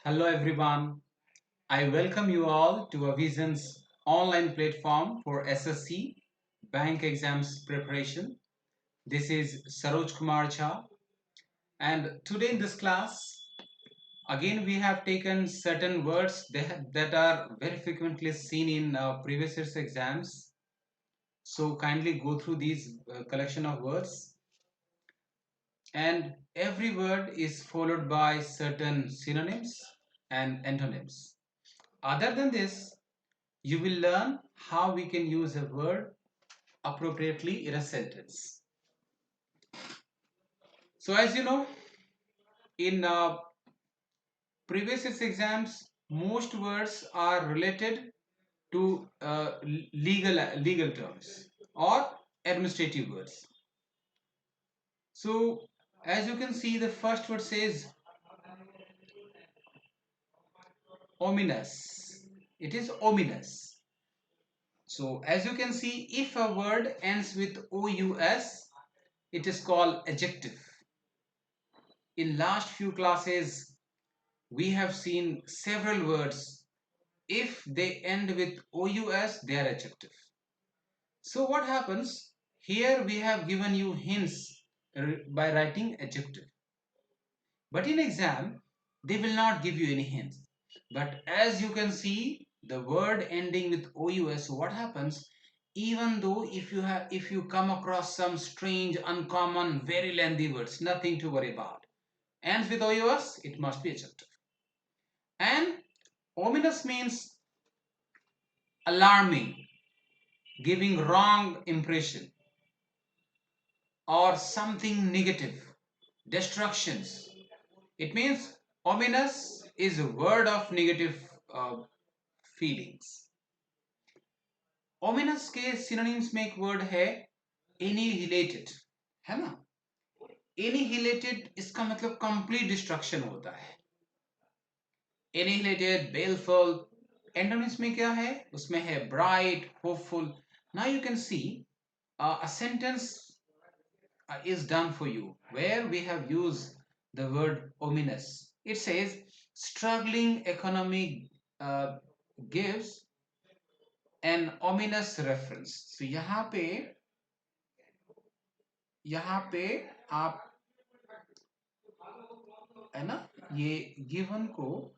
Hello everyone. I welcome you all to Avision's online platform for SSC bank exams preparation. This is Saroj Kumar Jha, and today in this class again we have taken certain words that are very frequently seen in previous year's exams. So kindly go through these collection of words, and every word is followed by certain synonyms and antonyms. Other than this, you will learn how we can use a word appropriately in a sentence. So as you know, in previous exams, most words are related to legal terms or administrative words. So as you can see, the first word says ominous. It is ominous. So as you can see, if a word ends with ous, it is called adjective. In last few classes, we have seen several words. If they end with ous, they are adjective. So what happens? Here we have given you hints by writing adjective. But in exam, they will not give you any hints. But as you can see, the word ending with ous, what happens? Even though if you come across some strange, uncommon, very lengthy words, nothing to worry about. Ends with ous, it must be adjective. And ominous means alarming, giving wrong impression, or something negative, destructions. It means ominous is a word of negative feelings. Ominous के synonyms में एक word है annihilated, है ना? Annihilated इसका मतलब complete destruction होता है. एनिहिलेटेड, बेलफुल. एंटोनिम्स में क्या है? उसमें है bright, hopeful. Now you can C a sentence is done for you where we have used the word ominous. It says struggling economy gives an ominous reference. So यहाँ पे आप है ना, ये given को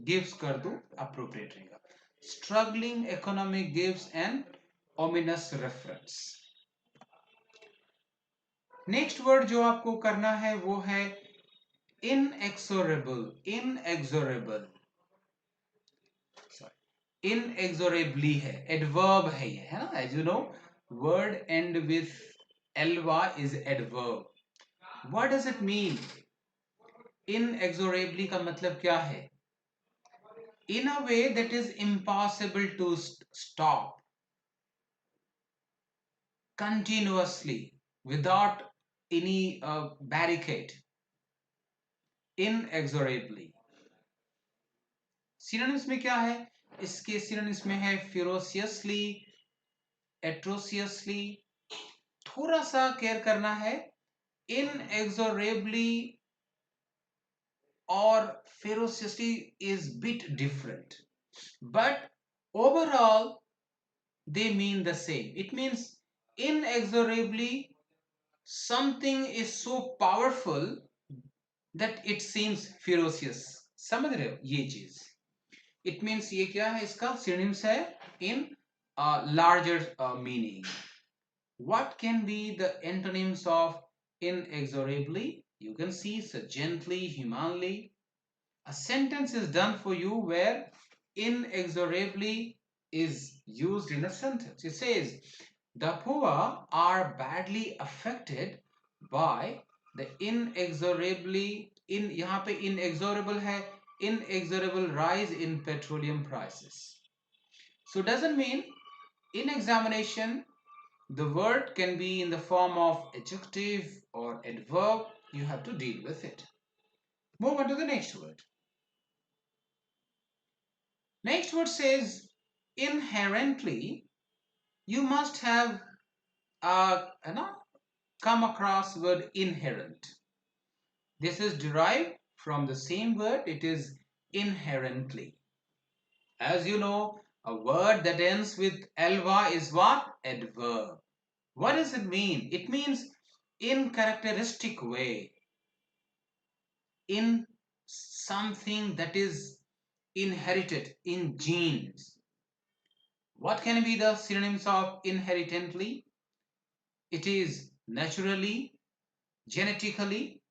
gives कर दो, appropriate रहेगा. Struggling economy gives an ominous reference. Next word जो आपको करना है वो है inexorable. Inexorably है, adverb है ये, है ना? As you know, word end with elva is adverb. What does it mean? Inexorably का मतलब क्या है? In a way that is impossible to stop continuously without any barricade. Inexorably. Synonyms में क्या है? इसके synonyms में है ferociously, atrociously. थोड़ा सा केयर करना है. Inexorably or ferociously is bit different, but overall they mean the same. It means inexorably something is so powerful that it seems ferocious. समझ रहे हो ये चीज? It means ये क्या है? इसका synonyms है in larger meaning. What can be the antonyms of inexorably? You can see so gently, humanly. A sentence is done for you where inexorably is used in a sentence. It says, the poor are badly affected by the inexorably, यहाँ पे inexorable है, inexorable rise in petroleum prices. So doesn't mean in examination the word can be in the form of adjective or adverb. You have to deal with it. Move on to the next word. Next word says inherently. You must have come across word inherent. This is derived from the same word. It is inherently. As you know, a word that ends with ly is what? Adverb. What does it mean? It means in characteristic way, in something that is inherited in genes. What can be the synonyms of inherently? It is naturally, genetically.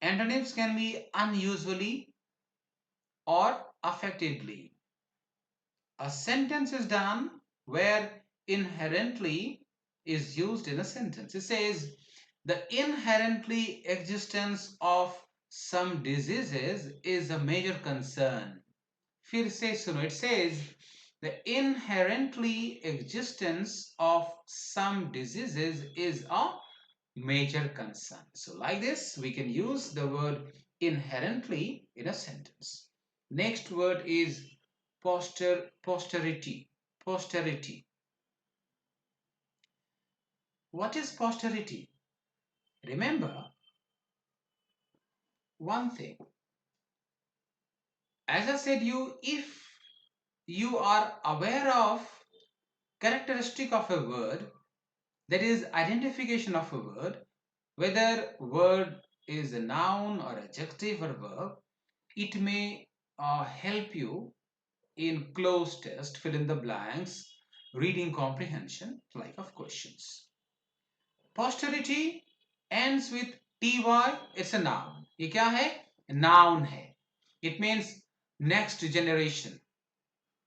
Antonyms can be unusually or affectedly. A sentence is done where inherently is used in a sentence. It says the inherently existence of some diseases is a major concern. फिर से सुनो, it says the inherently existence of some diseases is a major concern. So like this, we can use the word inherently in a sentence. Next word is posterity. Posterity. What is posterity? Remember one thing. As I said you, if you are aware of characteristic of a word, that is identification of a word, whether word is a noun or adjective or verb, it may help you in close test, fill in the blanks, reading comprehension, like of questions. Posterity ends with ty, it's a noun. ये क्या है? Noun है. It means next generation,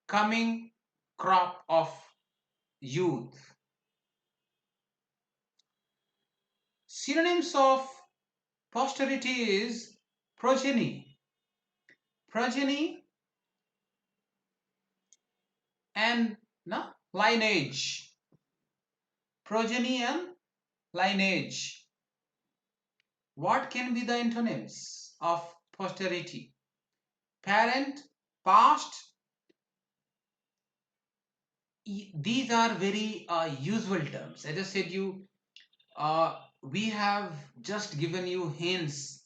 coming crop of youth. Synonyms of posterity is progeny. Progeny and lineage. Progeny and lineage. What can be the antonyms of posterity? Parent, past. These are very usual terms. As I said you, we have just given you hints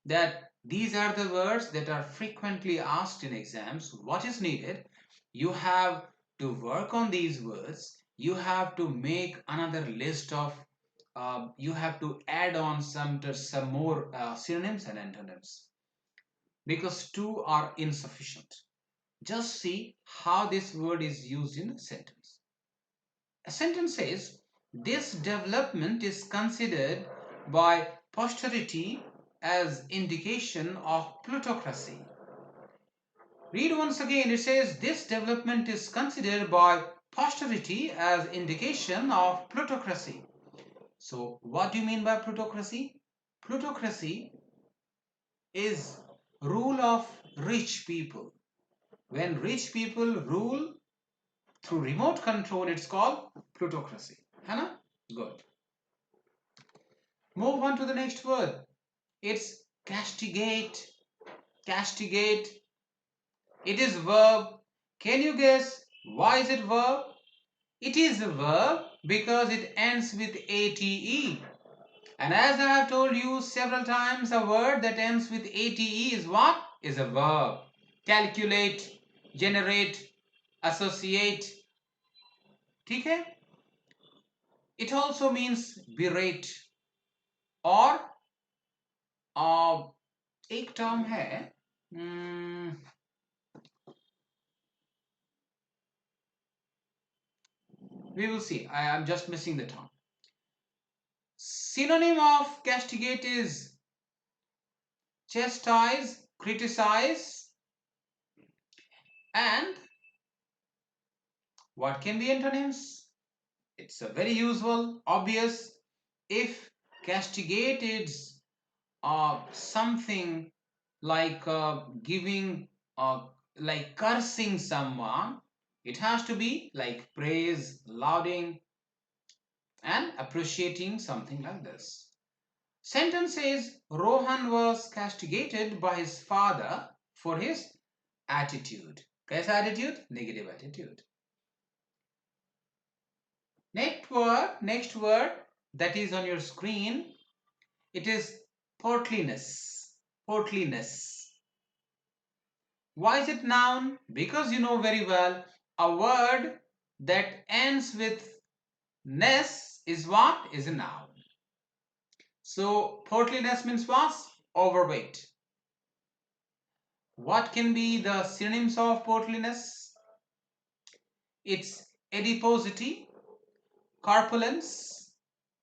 that these are the words that are frequently asked in exams. What is needed? You have to work on these words. You have to make another list of, you have to add on some more synonyms and antonyms, because two are insufficient. Just see how this word is used in a sentence. A sentence says, this development is considered by posterity as indication of plutocracy. Read once again. It says, this development is considered by posterity as indication of plutocracy. So what do you mean by plutocracy? Plutocracy is rule of rich people. When rich people rule through remote control, it's called plutocracy. Hannah? Good. Move on to the next word. It's castigate. Castigate. It is verb. Can you guess why is it verb? It is a verb because it ends with ate. And as I have told you several times, a word that ends with ate is what? Is a verb. Calculate, generate, associate. ठीक है? It also means berate और एक term है, we will see. I am just missing the term. Synonym of castigate is chastise, criticize, and what can be antonyms? It's a very usual, obvious. If castigate is something like giving, like cursing someone, it has to be like praise, lauding, and appreciating, something like this. Sentence says Rohan was castigated by his father for his attitude. Kaisa attitude? Negative attitude. Next word that is on your screen, it is portliness. Portliness. Why is it noun? Because you know very well, a word that ends with ness is what? Is a noun. So portliness means what? Overweight. What can be the synonyms of portliness? It's adiposity, corpulence,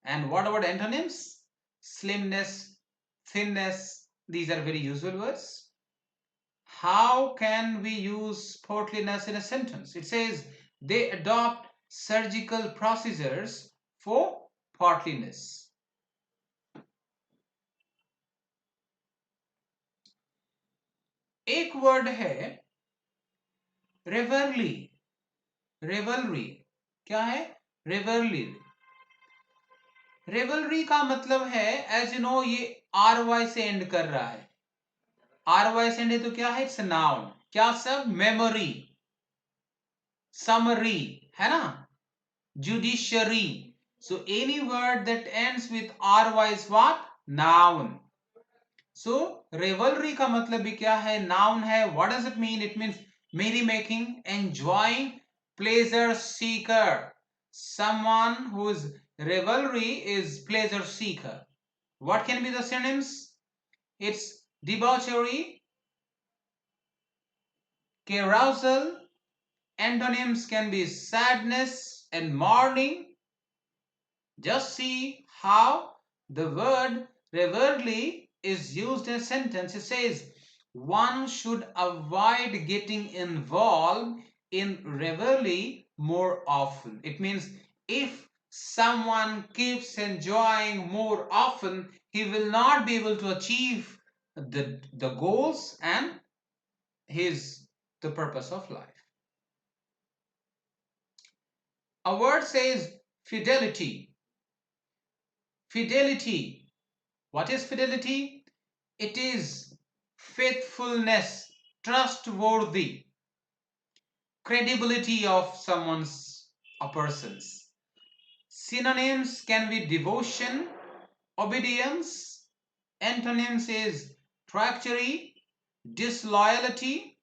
and what about antonyms? Slimness, thinness. These are very usual words. How can we use portliness in a sentence? It says they adopt surgical procedures for portliness. एक word है रेवरली. रेवलरी क्या है? रेवरली. रेवलरी का मतलब है, as you know, ये R Y से and कर रहा है. आर वाई से एंड है तो क्या है? It's noun. क्या सब? मेमोरी, समरी, है ना? Judiciary. So any word that ends with ry is what? Noun. So revelry का मतलब भी क्या है? Noun है. What does it mean? It means merry making, enjoying, pleasure seeker. Someone whose revelry is pleasure seeker. What can be the synonyms? It's debauchery, carousal. Antonyms can be sadness and mourning. Just see how the word reverently is used in a sentence. It says, one should avoid getting involved in revelry more often. It means if someone keeps enjoying more often, he will not be able to achieve the goals and the purpose of life. A word says fidelity. Fidelity. What is fidelity? It is faithfulness, trustworthy, credibility of a person's. Synonyms can be devotion, obedience. Antonyms is treachery, disloyalty.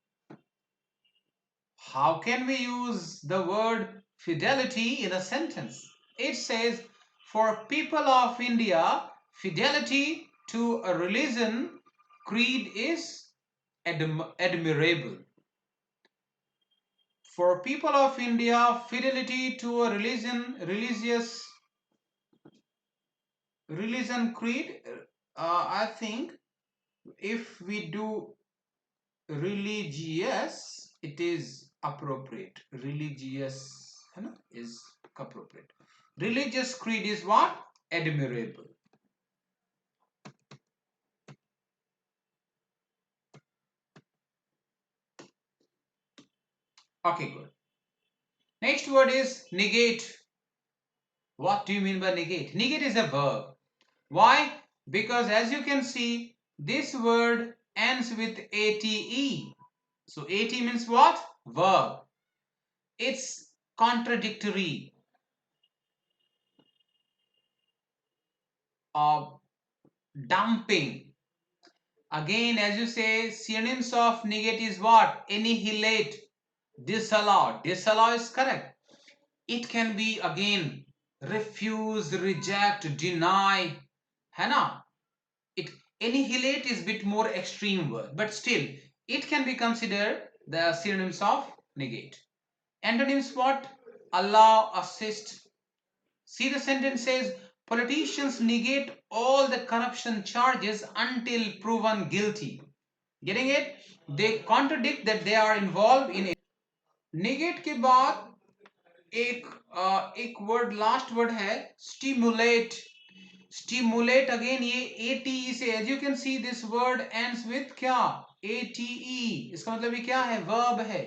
How can we use the word fidelity in a sentence? It says, for people of India, fidelity to a religion creed is admirable. For people of India, fidelity to a religion creed, I think if we do religious, it is appropriate. Religious is appropriate. Religious creed is what? Admirable. Okay, good. Next word is negate. What do you mean by negate? Negate is a verb. Why? Because as you can see, this word ends with ate. So at means what? Verb. It's contradictory. Dumping. Again, as you say, synonyms of negate is what? Annihilate, disallow. Disallow is correct. It can be again refuse, reject, deny. है ना? Annihilate is a bit more extreme word, but still it can be considered the synonyms of negate. Antonyms what? Allow, assist. See, the sentence says politicians negate all the corruption charges until proven guilty. Getting it? They contradict that they are involved in it. Negate के बाद एक word, last word है stimulate. Stimulate again ये ate से, as you can see this word ends with क्या? ate. इसका मतलब ये क्या है? वर्ब है.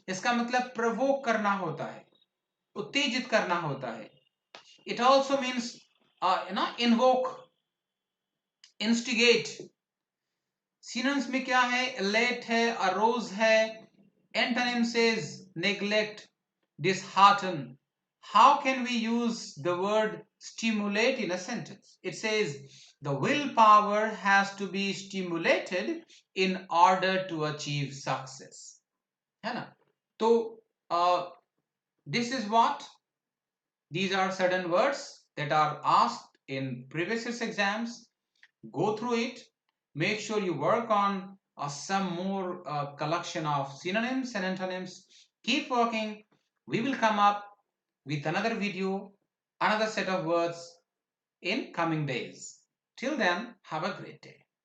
इसका मतलब प्रवोक करना होता है, उत्तेजित करना होता है. It also means invoke, instigate. Synonyms में क्या है? elate है, arouse है. Antonyms is neglect, dishearten, How can we use the word stimulate in a sentence? It says the willpower has to be stimulated in order to achieve success. है ना? तो this is what these are certain words that are asked in previous year's exams. Go through it. Make sure you work on some more collection of synonyms and antonyms. Keep working. We will come up with another video, another set of words in coming days. Till then, have a great day.